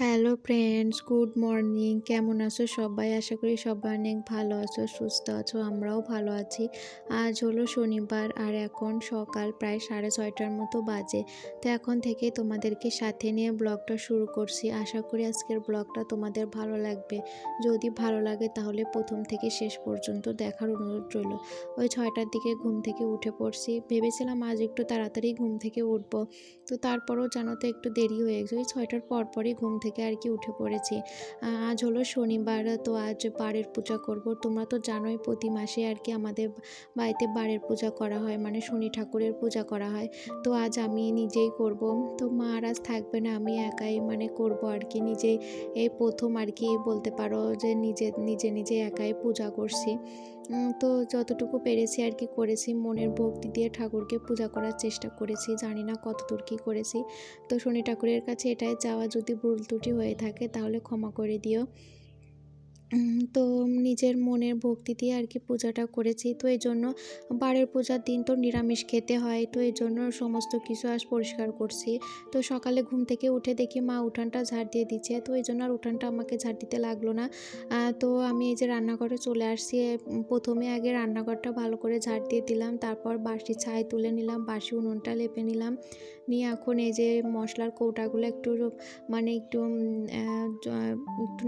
Hello friends, good morning. কেমন আছো সবাই? আশা করি সবাই অনেক ভালো আছো, সুস্থ আছো। আমরাও ভালো আছি। আজ হলো শনিবার আর এখন সকাল প্রায় 6:30টার মতো বাজে। তো এখন থেকে তোমাদেরকে সাথে নিয়ে ব্লগটা শুরু করছি। আশা করি আজকের ব্লগটা তোমাদের ভালো লাগবে। যদি ভালো লাগে তাহলে প্রথম থেকে শেষ পর্যন্ত দেখার অনুরোধ রইল। ওই 6টার দিকে ঘুম থেকে উঠে পড়ছি। ভেবেছিলাম আজ একটু তাড়াতাড়ি ঘুম থেকে উঠবো, তো তারপরেও জানো তো একটু দেরি হয়ে গেছে। ওই 6টার পরপরই ঘুম থেকে আর কি উঠে পড়েছি। আজ হলো শনিবার, তো আজ বারের পূজা করব। তোমরা তো জানোই প্রতি মাসে আর কি আমাদের বাড়িতে বারের পূজা করা হয়, মানে শনি ঠাকুরের পূজা করা হয়। তো আজ আমি নিজেই করব। তো মা আর আজ থাকবে না, আমি একাই মানে করব আর কি। নিজেই এই প্রথম আর কি বলতে পারো যে নিজে একাই পূজা করছি। তো যতটুকু পেরেছি আর কি করেছি, মনের ভক্তি দিয়ে ঠাকুরকে পূজা করার চেষ্টা করেছি। জানি না কতদূর কী করেছি। তো শনি ঠাকুরের কাছে এটাই চাওয়া, যদি ভুল ত্রুটি হয়ে থাকে তাহলে ক্ষমা করে দিও। তো নিজের মনের ভক্তি দিয়ে আর কি পূজাটা করেছি। তো এই জন্য বারের পূজার দিন তো নিরামিষ খেতে হয়, তো এই জন্য সমস্ত কিছু আজ পরিষ্কার করছি। তো সকালে ঘুম থেকে উঠে দেখি মা উঠানটা ঝাড় দিয়ে দিচ্ছে, তো এই জন্য আর উঠানটা আমাকে ঝাড় দিতে লাগলো না। তো আমি এই যে রান্নাঘরে চলে আসছি। প্রথমে আগে রান্নাঘরটা ভালো করে ঝাড় দিয়ে দিলাম, তারপর বাসি ছাই তুলে নিলাম, বাসি উনুনটা লেপে নিলাম। নিয়ে এখন এই যে মশলার কৌটাগুলো একটু মানে একটু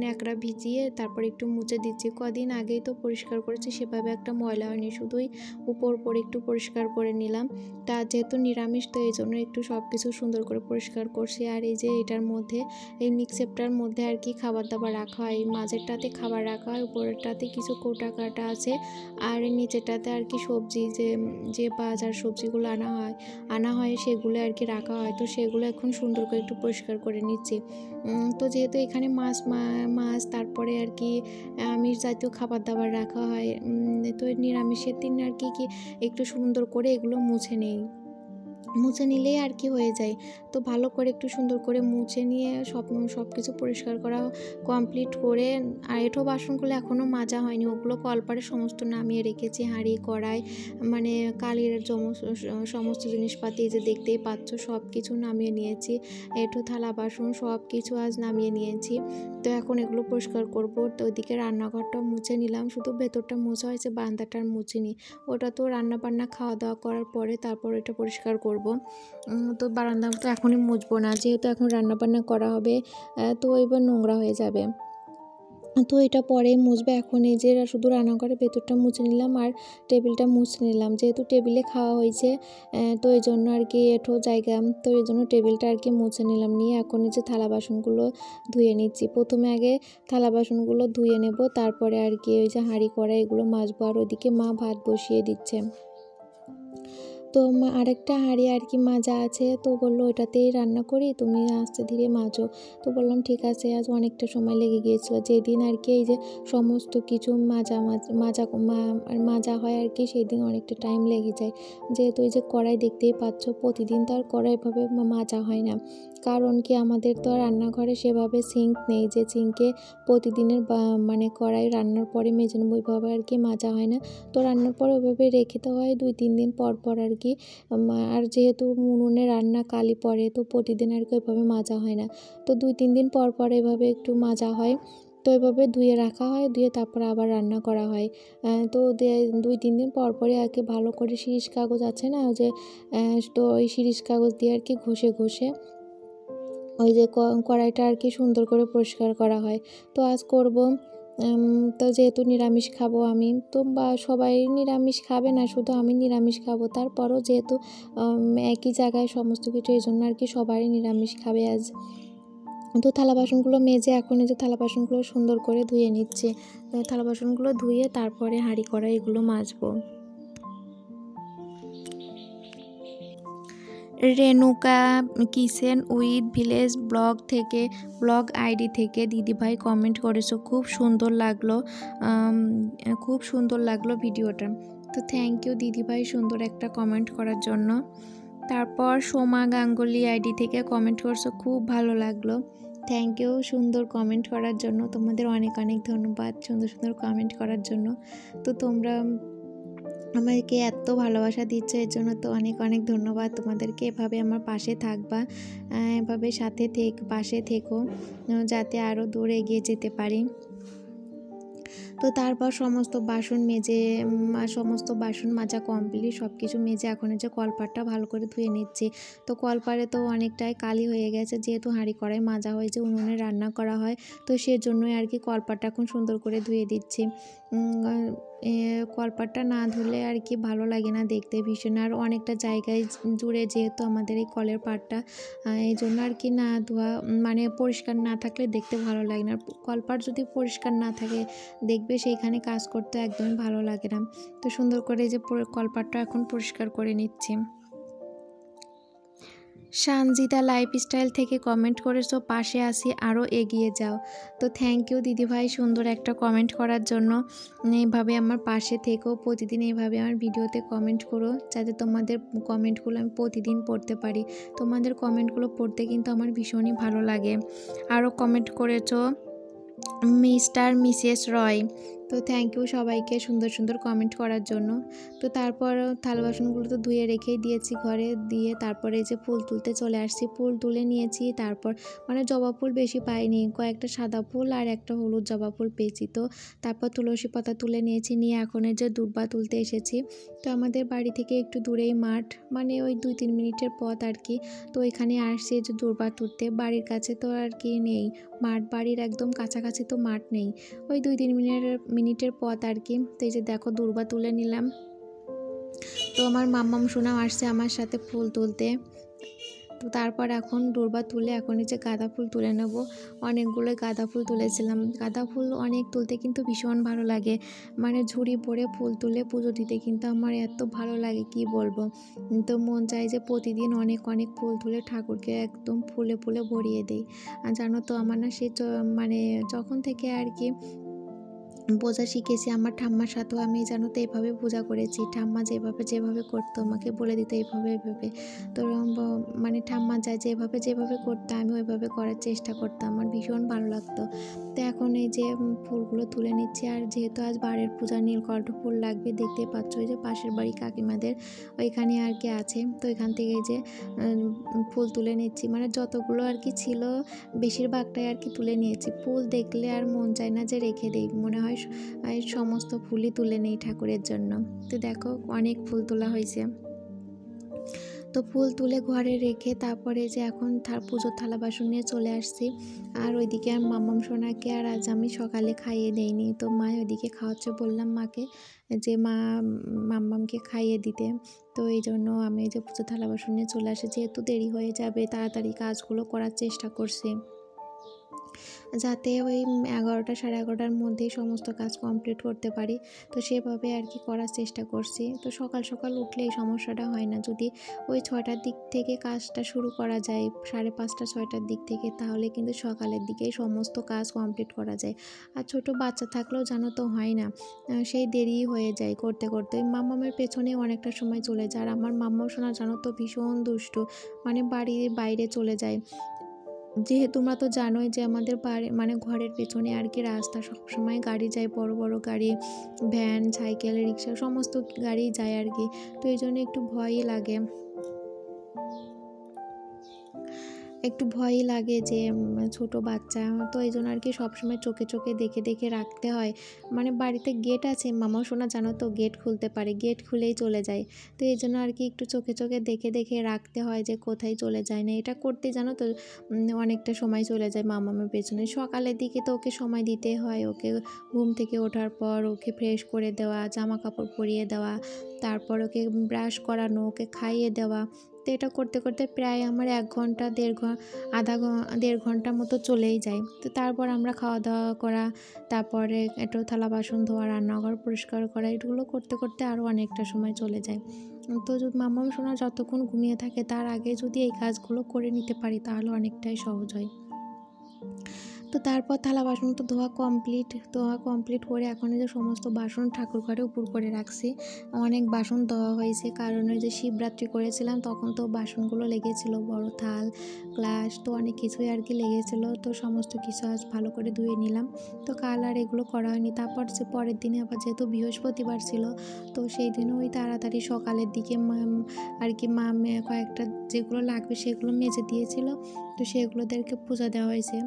ন্যাকড়া ভিজিয়ে তারপর একটু মুছে দিচ্ছি। কদিন আগেই তো পরিষ্কার করেছি, সেভাবে একটা ময়লা হয়নি, শুধুই উপর একটু পরিষ্কার করে নিলাম। তা যেহেতু নিরামিষ, তো এই জন্য একটু সব কিছু সুন্দর করে পরিষ্কার করছি। আর এই যে এটার মধ্যে, এই মিক্সেপটার মধ্যে আর কি খাবার দাবার রাখা হয়। মাঝেরটাতে খাবার রাখা হয়, উপরেরটাতে কিছু কৌটা কাটা আছে, আর নিচেরটাতে আর কি সবজি যে বাজার সবজিগুলো আনা হয় সেগুলো আর কি রাখা হয়। তো সেগুলো এখন সুন্দর করে একটু পরিষ্কার করে নিচ্ছি। তো যেহেতু এখানে মাছ তারপরে আর কি আমিষ জাতীয় খাবার দাবার রাখা হয়, তো নিরামিষের দিন আর কি একটু সুন্দর করে এগুলো মুছে নিলেই আর কি হয়ে যায়। তো ভালো করে একটু সুন্দর করে মুছে নিয়ে সব কিছু পরিষ্কার করা কমপ্লিট করে, আর এঁঠো বাসনগুলো এখনও মাজা হয়নি, ওগুলো কলপারে সমস্ত নামিয়ে রেখেছি। হাঁড়ি কড়াই মানে কালির সমস্ত জিনিসপাতি যে দেখতেই পাচ্ছ সব কিছু নামিয়ে নিয়েছি। এঁঠো থালা বাসন সব কিছু আজ নামিয়ে নিয়েছি। তো এখন এগুলো পরিষ্কার করব। তো ওইদিকে রান্নাঘরটা মুছে নিলাম, শুধু ভেতরটা মোছা হয়েছে, বারান্দাটা আর মুছিনি। ওটা তো রান্না বান্না খাওয়া দাওয়া করার পরে তারপর এটা পরিষ্কার করব। তো বারান্দা তো এখনই মুছবো না, যেহেতু এখন রান্না বান্না করা হবে, তো এবার নোংরা হয়ে যাবে। তো এটা পরেই মুছবে। এখন এই যে শুধু রান্নাঘরের ভেতরটা মুছে নিলাম আর টেবিলটা মুছে নিলাম, যেহেতু টেবিলে খাওয়া হয়েছে, তো এই জন্য আর কি এঁঠো জায়গা, তো এই জন্য টেবিলটা আর কি মুছে নিলাম। নিয়ে এখন এই যে থালা বাসনগুলো ধুয়ে নিচ্ছি। প্রথমে আগে থালা বাসনগুলো ধুয়ে নেব, তারপরে আর কি ওই যে হাঁড়ি কড়াই এগুলো মাজবো। আর ওইদিকে মা ভাত বসিয়ে দিচ্ছে। তো আরেকটা হাঁড়ি আর কি মাজা আছে, তো বললো ওইটাতেই রান্না করি, তুমি আস্তে ধীরে মাজো। তো বললাম ঠিক আছে। আজ অনেকটা সময় লেগে গিয়েছিলো, যেদিন আর কি এই যে সমস্ত কিছু মাজা হয় আর কি, সেই দিন অনেকটা টাইম লেগে যায়। যেহেতু এই যে কড়াই দেখতেই পাচ্ছ, প্রতিদিন তো আর কড়াই এভাবে মাজা হয় না, কারণ কি আমাদের তো আর রান্নাঘরে সেভাবে সিঙ্ক নেই যে সিঙ্কে প্রতিদিনের মানে কড়াই রান্নার পরে মেজে নেবো, ওইভাবে আর কি মাজা হয় না। তো রান্নার পরে ওইভাবে রেখে দেওয়া হয় 2-3 দিন পর আর কি। আর যেহেতু উনুনে রান্না কালি পড়ে, তো প্রতিদিন আর কি ওইভাবে মাজা হয় না। তো 2-3 দিন পর এভাবে একটু মাজা হয়। তো এভাবে ধুয়ে রাখা হয়, ধুয়ে তারপরে আবার রান্না করা হয়। তো 2-3 দিন পরই আর কি ভালো করে শিরিষ কাগজ আছে না, যে তো ওই শিরিষ কাগজ দিয়ে আর কি ঘষে ওই যে কড়াইটা আর কি সুন্দর করে পরিষ্কার করা হয়। তো আজ করব। তো যেহেতু নিরামিষ খাবো আমি, তো বা সবাই নিরামিষ খাবে না, শুধু আমি নিরামিষ খাবো। তারপরও যেহেতু একই জায়গায় সমস্ত কিছু, এই জন্য আর কি সবাই নিরামিষ খাবে আজ। তো থালা বাসনগুলো মেজে এখন এই যে থালা বাসনগুলো সুন্দর করে ধুয়ে নিচ্ছে। থালা বাসনগুলো ধুয়ে তারপরে হাঁড়ি কড়াই এগুলো মাজবো। Renuka kitchen with village blog ID থেকে দিদিভাই কমেন্ট করেছো, খুব সুন্দর লাগলো ভিডিওটা। তো থ্যাংক ইউ দিদিভাই সুন্দর একটা কমেন্ট করার জন্য। তারপর সোমা গাঙ্গুলি আইডি থেকে কমেন্ট করছো, খুব ভালো লাগলো। থ্যাংক ইউ সুন্দর কমেন্ট করার জন্য, তোমাদের অনেক ধন্যবাদ সুন্দর কমেন্ট করার জন্য। তো তোমরা আমাকে এত ভালোবাসা দিচ্ছে, এর জন্য তো অনেক অনেক ধন্যবাদ তোমাদেরকে। এভাবে আমার পাশে থাকবা, এভাবে পাশে থেকো, যাতে আরও দূর এগিয়ে যেতে পারি। তো তারপর সমস্ত বাসন মাজা কমপ্লিট, সব কিছু মেজে এখন যে কলপাটটা ভালো করে ধুয়ে নিচ্ছি। তো কলপারে তো অনেকটাই কালি হয়ে গেছে, যেহেতু হাঁড়ি কড়াই মাজা হয়েছে, উনুনে রান্না করা হয়, তো সেজন্যই আর কি কলপাটটা এখন সুন্দর করে ধুয়ে দিচ্ছি। কলপাটটা না ধুলে আর কি ভালো লাগে না দেখতে ভীষণ, আর অনেকটা জায়গায় জুড়ে যেহেতু আমাদের এই কলের পাটটা, এই জন্য আর কি না ধোয়া, মানে পরিষ্কার না থাকলে দেখতে ভালো লাগে না। কলপাট যদি পরিষ্কার না থাকে দেখবে সেইখানে কাজ করতে একদমই ভালো লাগে না। তো সুন্দর করে যে কলপাটটা এখন পরিষ্কার করে নিচ্ছি। সানজিদা লাইফস্টাইল থেকে কমেন্ট করেছো, পাশে আসি আরও এগিয়ে যাও। তো থ্যাংক ইউ দিদিভাই সুন্দর একটা কমেন্ট করার জন্য। এইভাবে আমার পাশে থেকেও প্রতিদিন এইভাবে আমার ভিডিওতে কমেন্ট করো, যাতে তোমাদের কমেন্টগুলো আমি প্রতিদিন পড়তে পারি। তোমাদের কমেন্টগুলো পড়তে কিন্তু আমার ভীষণই ভালো লাগে। আরও কমেন্ট করেছো মিস্টার মিসেস রয়। তো থ্যাংক ইউ সবাইকে সুন্দর সুন্দর কমেন্ট করার জন্য। তো তারপর থালা বাসনগুলো তো ধুয়ে রেখেই দিয়েছি ঘরে, দিয়ে তারপরে যে ফুল তুলতে চলে আসছি, ফুল তুলে নিয়েছি। তারপর মানে জবা ফুল বেশি পাইনি, কয়েকটা সাদা ফুল আর একটা হলুদ জবা ফুল পেয়েছি। তো তারপর তুলসী পাতা তুলে নিয়েছি, নিয়ে এখন যে দূর্বা তুলতে এসেছি। তো আমাদের বাড়ি থেকে একটু দূরেই মাঠ, মানে ওই 2-3 মিনিটের পথ আর কি। তো এখানে আসছি যে দূর্বা তুলতে, বাড়ির কাছে তো আর কি নেই মাঠ, বাড়ির একদম কাছাকাছি তো মাঠ নেই, ওই 2-3 মিনিটের পথ আর কি। তো এই যে দেখো দূর্বা তুলে নিলাম। তো আমার মাম্মাম সোনাও আসছে আমার সাথে ফুল তুলতে। তো তারপর এখন দূর্বা তুলে এখন এই যে গাঁদা ফুল তুলে নেব। অনেকগুলো গাঁদা ফুল তুলেছিলাম, গাঁদা ফুল অনেক তুলতে কিন্তু ভীষণ ভালো লাগে, মানে ঝুড়ি ভরে ফুল তুলে পুজো দিতে কিন্তু আমার এত ভালো লাগে কি বলবো। তো মন চায় যে প্রতিদিন অনেক অনেক ফুল তুলে ঠাকুরকে একদম ফুলে ফুলে ভরিয়ে দিই। আর জানো তো আমার না মানে যখন থেকে আর কি পূজা শিখেছি আমার ঠাম্মার সাথেও, আমি জানো তো এইভাবে পূজা করেছি। ঠাম্মা যেভাবে করতো আমাকে বলে দিত এইভাবে। তো মানে ঠাম্মা যেভাবে করতো আমি ওইভাবে করার চেষ্টা করতাম, আমার ভীষণ ভালো লাগতো। তো এখন এই যে ফুলগুলো তুলে নিচ্ছি। আর যেহেতু আজ বাড়ির পূজা, নীলকণ্ঠ ফুল লাগবে, দেখতে পাচ্ছ ওই যে পাশের বাড়ি কাকিমাদের ওইখানে আর কি আছে। তো এখান থেকে যে ফুল তুলে নিচ্ছি, মানে যতগুলো আর কি ছিল বেশিরভাগটাই আর কি তুলে নিয়েছি। ফুল দেখলে আর মন চায় না যে রেখে দেই, মনে হয় সমস্ত ফুলই তুলে নেই ঠাকুরের জন্য। তো দেখো অনেক ফুল তোলা হয়েছে। তো ফুল তুলে ঘরে রেখে তারপরে যে এখন পুজোর থালা বাসন নিয়ে চলে আসছি। আর ওইদিকে আর মাম্মাম সোনাকে আর আজ আমি সকালে খাইয়ে দেইনি, তো মা ওইদিকে খাওয়াচ্ছে, বললাম মাকে যে মা মাম্মামকে খাইয়ে দিতে। তো এই জন্য আমি যে পুজোর থালা বাসন নিয়ে চলে আসি, যেহেতু দেরি হয়ে যাবে তাড়াতাড়ি কাজগুলো করার চেষ্টা করছি, যাতে ওই 11টা 11:30টার মধ্যেই সমস্ত কাজ কমপ্লিট করতে পারি। তো সেভাবে আর কি করার চেষ্টা করছি। তো সকাল সকাল উঠলে এই সমস্যাটা হয় না, যদি ওই 6টার দিক থেকে কাজটা শুরু করা যায়, 5:30 6টার দিক থেকে, তাহলে কিন্তু সকালের দিকেই সমস্ত কাজ কমপ্লিট করা যায়। আর ছোট বাচ্চা থাকলেও জানো তো হয় না, সেই দেরি হয়ে যায় করতে করতে। ওই মাম্মামের পেছনে অনেকটা সময় চলে যায়। আর আমার মাম্মাম সোনা জানো তো ভীষণ দুষ্টু, মানে বাড়ির বাইরে চলে যায়। যেহেতু তোমরা তো জানোই যে আমাদের বাড়ি মানে ঘরের পেছনে আর কি রাস্তা, সবসময় গাড়ি যায়, বড় বড় গাড়ি, ভ্যান, সাইকেল, রিক্সা সমস্ত গাড়ি যায় আর কি। তো এই জন্য একটু ভয়ই লাগে, যে ছোট বাচ্চা, তো এই জন্য আর কি সবসময় চোখে চোখে দেখে দেখে রাখতে হয়। মানে বাড়িতে গেট আছে, মামা সোনা জানো তো গেট খুলতে পারে, গেট খুলেই চলে যায়। তো এই জন্য আর কি একটু চোখে চোখে দেখে দেখে রাখতে হয় যে কোথায় চলে যায় না। এটা করতে জানো তো অনেকটা সময় চলে যায় মামামের পেছনে। সকালের দিকে তো ওকে সময় দিতে হয়, ওকে ঘুম থেকে ওঠার পর ওকে ফ্রেশ করে দেওয়া, জামা কাপড় পরিয়ে দেওয়া, তারপর ওকে ব্রাশ করানো, ওকে খাইয়ে দেওয়া। তো এটা করতে করতে প্রায় আমার 1 ঘন্টা 1.5 ঘন্টা মতো চলেই যায়। তো তারপর আমরা খাওয়া দাওয়া করা, তারপরে একটু থালা বাসন ধোয়া, রান্নাঘর পরিষ্কার করা, এগুলো করতে করতে আরও অনেকটা সময় চলে যায়। তো মাম্মাম সোনা যতক্ষণ ঘুমিয়ে থাকে তার আগে যদি এই কাজগুলো করে নিতে পারি তাহলে অনেকটাই সহজ হয়। তো তারপর থালা বাসন তো ধোয়া কমপ্লিট করে এখন এই যে সমস্ত বাসন ঠাকুর ঘরে উপর করে রাখছি। অনেক বাসন ধোয়া হয়েছে, কারণ ওই যে শিবরাত্রি করেছিলাম তখন তো বাসনগুলো লেগেছিল, বড় থাল গ্লাস তো অনেক কিছুই আর কি লেগেছিলো। তো সমস্ত কিছু আজ ভালো করে ধুয়ে নিলাম। তো কাল আর এগুলো করা হয়নি। তারপর যে পরের দিনে আবার যেহেতু বৃহস্পতিবার ছিল, তো সেই দিনও ওই তাড়াতাড়ি সকালের দিকে আর কি মা কয়েকটা যেগুলো লাগবে সেগুলো মেজে দিয়েছিল, তো সেগুলোদেরকে পূজা দেওয়া হয়েছে।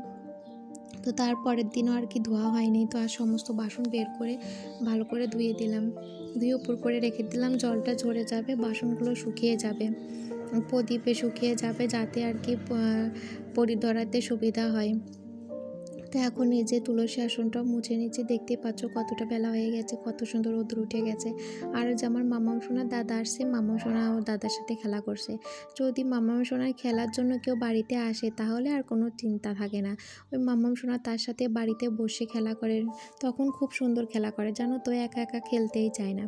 তো তারপরের দিনও আর কি ধোয়া হয়নি। তো আর সমস্ত বাসন বের করে ভালো করে ধুয়ে দিলাম, ধুয়ে উপর করে রেখে দিলাম। জলটা ঝরে যাবে, বাসনগুলো শুকিয়ে যাবে, প্রদীপে শুকিয়ে যাবে, যাতে আর কি পরিধরাতে সুবিধা হয়। তো এখন এই যে তুলসী আসনটা মুছে নিচ্ছি। দেখতেই পাচ্ছ কতটা বেলা হয়ে গেছে, কত সুন্দর রোদ্র উঠে গেছে। আর যে আমার মামাম সোনার দাদা আসছে, মামাম সোনা ও দাদার সাথে খেলা করছে। যদি মামাম সোনার খেলার জন্য কেউ বাড়িতে আসে তাহলে আর কোনো চিন্তা থাকে না। ওই মামাম সোনা তার সাথে বাড়িতে বসে খেলা করে, তখন খুব সুন্দর খেলা করে জানো তো, একা একা খেলতেই চায় না।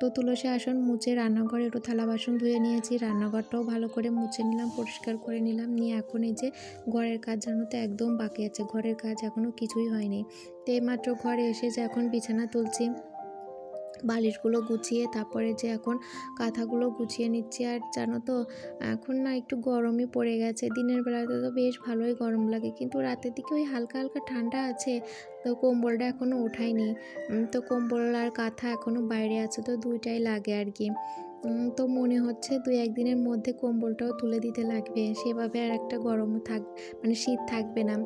তো তুলসী আসন মুছে রান্নাঘরে একটু থালা বাসন ধুয়ে নিয়েছি, রান্নাঘরটাও ভালো করে মুছে নিলাম, পরিষ্কার করে নিলাম। নিয়ে এখন এই যে ঘরের কাজ জানো তো একদম বাকি আছে, ঘরের কাজ এখনও কিছুই হয়নি। তো এইমাত্র ঘরে এসে যে এখন বিছানা তুলছি, বালিশগুলো গুছিয়ে তারপরে যে এখন কাঁথাগুলো গুছিয়ে নিচ্ছি। আর জানো তো এখন না একটু গরমই পড়ে গেছে, দিনের বেলাতে তো বেশ ভালোই গরম লাগে, কিন্তু রাতের দিকে ওই হালকা হালকা ঠান্ডা আছে। তো কম্বলটা এখনও ওঠায়নি, তো কম্বল আর কাঁথা এখনও বাইরে আছে, তো দুইটাই লাগে আর কি। তো মনে হচ্ছে 2-1 দিনের মধ্যে কম্বলটাও তুলে দিতে লাগবে, সেভাবে আর একটা গরম মানে শীত থাকবে না।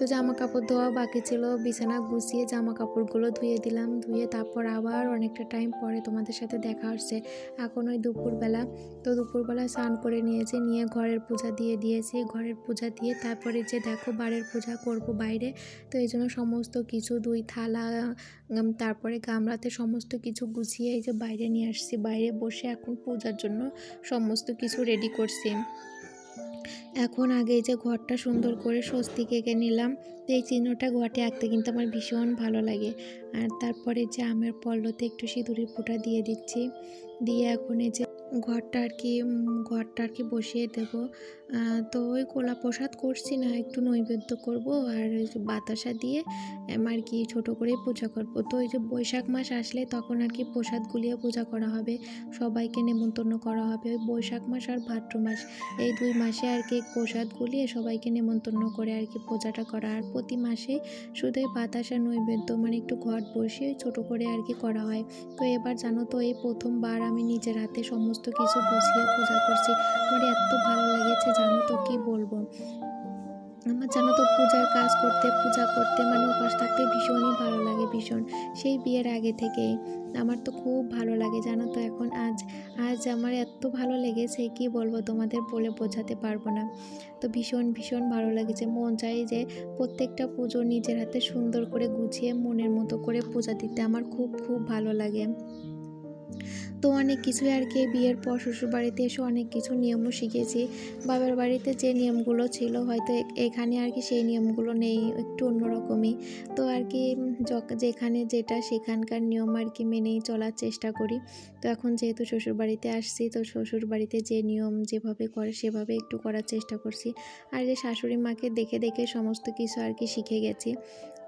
তো জামা কাপড় ধোয়া বাকি ছিল, বিছানা গুছিয়ে জামা কাপড়গুলো ধুয়ে দিলাম, ধুয়ে তারপর আবার অনেকটা টাইম পরে তোমাদের সাথে দেখা হচ্ছে। এখন ওই দুপুরবেলা, তো দুপুরবেলা স্নান করে নিয়েছি, নিয়ে ঘরের পূজা দিয়ে দিয়েছি। ঘরের পূজা দিয়ে তারপরে যে দেখো বাড়ির পূজা করব বাইরে, তো এই জন্য সমস্ত কিছু 2 থালা তারপরে গামলাতে সমস্ত কিছু গুছিয়ে এই যে বাইরে নিয়ে আসছি। বাইরে বসে এখন পূজার জন্য সমস্ত কিছু রেডি করছি। এখন আগে যে ঘরটা সুন্দর করে স্বস্তিক এঁকে নিলাম, তো এই চিহ্নটা ঘটে আঁকতে কিন্তু আমার ভীষণ ভালো লাগে। আর তারপরে যে আমের পল্লতে একটু সিঁদুরের ফোঁটা দিয়ে দিচ্ছি, দিয়ে এখন এই যে ঘরটা আর কি বসিয়ে দেব। তো ওই কোলা প্রসাদ করছি না, একটু নৈবেদ্য করব আর ওই যে বাতাসা দিয়ে আর কি ছোটো করে পূজা করব। তো ওই যে বৈশাখ মাস আসলে তখন আর কি প্রসাদ গুলিয়ে পূজা করা হবে, সবাইকে নেমন্তন্ন করা হবে। ওই বৈশাখ মাস আর ভাদ্র মাস, এই 2 মাসে আর কি প্রসাদ গুলিয়ে সবাইকে নেমন্তন্ন করে আর কি পূজাটা করা। আর প্রতি মাসে শুধু এই বাতাসা নৈবেদ্য মানে একটু ঘট বসিয়ে ছোটো করে আর কি করা হয়। তো এবার জানো তো এই প্রথমবার আমি নিজের হাতে সমস্ত কিছু গুছিয়ে পূজা করছি। আমার এত ভালো লেগেছে জানো তো, কি বলবো। আমার জানো তো পূজা করতে মানে উপাস থাকতে ভীষণই ভালো লাগে, ভীষণ, সেই বিয়ের আগে থেকেই আমার তো খুব ভালো লাগে জানো তো। এখন আজ আমার এত ভালো লেগেছে, কি বলবো তোমাদের, বলে বোঝাতে পারবো না। তো ভীষণ ভালো লেগেছে। মন চাই যে প্রত্যেকটা পুজো নিজের হাতে সুন্দর করে গুছিয়ে মনের মতো করে পূজা দিতে আমার খুব ভালো লাগে। তো অনেক কিছুই আর কি বিয়ের পর শ্বশুরবাড়িতে এসে অনেক কিছু নিয়মও শিখেছি। বাবার বাড়িতে যে নিয়মগুলো ছিল হয়তো এখানে আর কি সেই নিয়মগুলো নেই, একটু অন্যরকমই। তো আর কি যেখানে যেটা সেখানকার নিয়ম আর কি মেনেই চলার চেষ্টা করি। তো এখন যেহেতু শ্বশুরবাড়িতে আসছি, তো শ্বশুরবাড়িতে যে নিয়ম যেভাবে করে সেভাবে একটু করার চেষ্টা করছি। আর যে শাশুড়ি মাকে দেখে সমস্ত কিছু আর কি শিখে গেছি।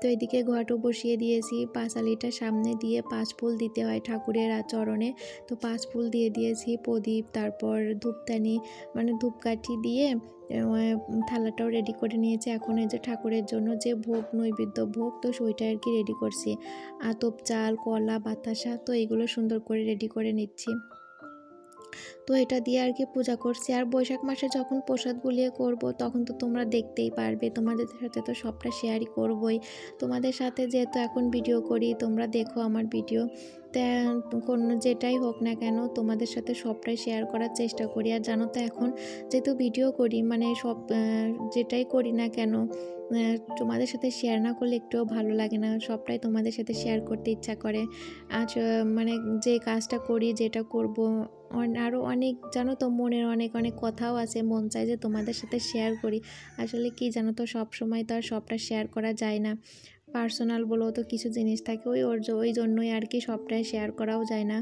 তো এদিকে ঘটও বসিয়ে দিয়েছি, পাঁচালিটা সামনে দিয়ে 5 ফুল দিতে হয় ঠাকুরের চরণে। তো 5 ফুল দিয়ে দিয়েছি, প্রদীপ, তারপর ধূপদানি মানে ধূপকাঠি দিয়ে থালাটাও রেডি করে নিয়েছি। এখন এই যে ঠাকুরের জন্য যে ভোগ নৈবেদ্য ভোগ, তো ওইটা আর কি রেডি করছি। আতপ চাল, কলা, বাতাসা, তো এগুলো সুন্দর করে রেডি করে নিচ্ছি। তো এটা দিয়ে আর কি পূজা করছি। আর বৈশাখ মাসে যখন প্রসাদ গুলিয়ে করব তখন তো তোমরা দেখতেই পারবে, তোমাদের সাথে তো সবটা শেয়ারই করবই। তোমাদের সাথে যেহেতু এখন ভিডিও করি, তোমরা দেখো আমার ভিডিও, তা কোনো যেটাই হোক না কেন তোমাদের সাথে সবটাই শেয়ার করার চেষ্টা করি। আর জানো তো এখন যেহেতু ভিডিও করি মানে সব যেটাই করি না কেন তোমাদের সাথে শেয়ার না করলে একটুও ভালো লাগে না, সবটাই তোমাদের সাথে শেয়ার করতে ইচ্ছা করে। আজ মানে যে কাজটা করি, যেটা করব, আরও অনেক জানো তো মনের অনেক কথাও আছে, মন চায় যে তোমাদের সাথে শেয়ার করি। আসলে কি জানো তো, সব সময় তো আর সবটা শেয়ার করা যায় না, পার্সোনাল বলেও তো কিছু জিনিস থাকে, ওই জন্যই আর কি সবটাই শেয়ার করাও যায় না।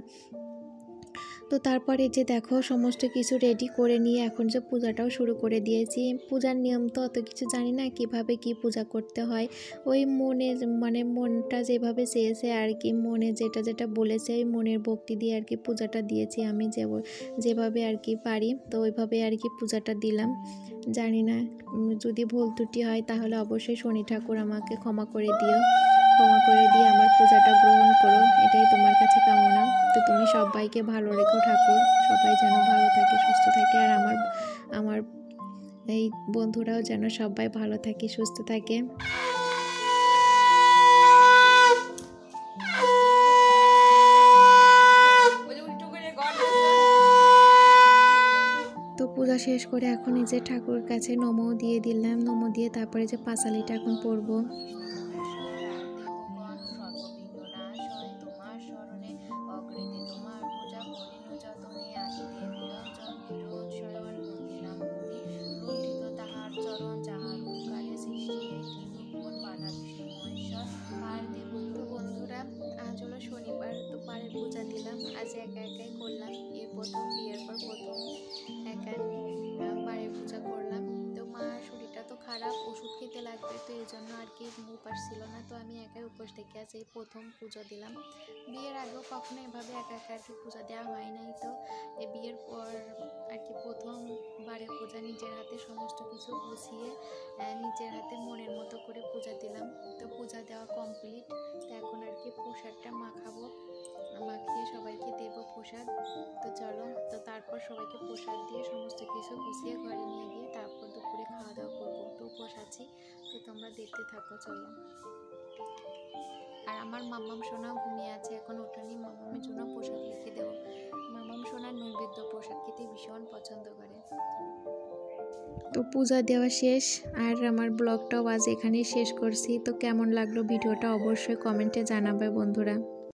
তো তারপরে যে দেখো সমস্ত কিছু রেডি করে নিয়ে এখন যে পূজাটাও শুরু করে দিয়েছি। পূজার নিয়ম তো অত কিছু জানি না, কিভাবে কি পূজা করতে হয়। ওই মনে মানে মনটা যেভাবে চেয়েছে আর কি, মনে যেটা যেটা বলেছে ওই মনের ভক্তি দিয়ে আর কি পূজাটা দিয়েছি আমি, যেভাবে আর কি পারি তো ওইভাবে আর কি পূজাটা দিলাম। জানি না যদি ভুল ত্রুটি হয় তাহলে অবশ্যই শনি ঠাকুর আমাকে ক্ষমা করে দিও, ক্ষমা করে দিয়ে আমার পূজাটা গ্রহণ করো, এটাই তোমার কাছে কামনা। তো তুমি সবাইকে ভালো রেখো ঠাকুর, সবাই যেন ভালো থাকে সুস্থ থাকে, আর আমার এই বন্ধুরাও যেন সবাই ভালো থাকে সুস্থ থাকে। তো পূজা শেষ করে এখন এই যে ঠাকুরের কাছে নমো দিয়ে দিলাম, নমো দিয়ে তারপরে যে পাঁচালিটা এখন পড়বো। বন্ধুরা আজ হলো শনিবার, তো পাড়ের পূজা দিলাম, আজ একা একাই করলাম, এই প্রথম বিয়ের পর প্রথম একা পাড়ের পূজা করলাম। তো মার শরীরটা তো খারাপ, ওষুধ খেতে লাগবে, তো এই জন্য আর কি উপাস ছিল না, তো আমি একাই উপোস থেকে আজ এই প্রথম পুজো দিলাম। বিয়ের আগেও কখনো এভাবে একা একা আর কি পূজা দেওয়া হয় নাই, তো এই বিয়ের পর আর কি প্রথমবারের পূজা নিজের হাতে সমস্ত কিছু গুছিয়ে নিজের হাতে মনের মতো করে পূজা দিলাম। তো পূজা দেওয়া কমপ্লিট, তো এখন আর কি প্রসাদটা মাখাবো, মাখিয়ে সবাইকে দেব প্রসাদ। তো চলো, তো তারপর সবাইকে প্রসাদ দিয়ে সমস্ত কিছু গুছিয়ে ঘরে নিয়ে গিয়ে তারপর দুপুরে খাওয়া দাওয়া করবো। তো উপোস আছি, তো তোমরা দেখতে থাকো চলো। আর আমার মাম্মাম সোনাও ঘুমিয়ে আছে, এখন ওঠানি, মাম্মামের জন্য প্রসাদ লিখে দেবো। মাম্মাম সোনার নৈবেদ্য প্রসাদ খেতে ভীষণ পছন্দ করে। তো পূজা দেওয়া শেষ, আর আমার ব্লগটাও আজ এখানেই শেষ করছি। তো কেমন লাগলো ভিডিওটা অবশ্যই কমেন্টে জানাবে বন্ধুরা।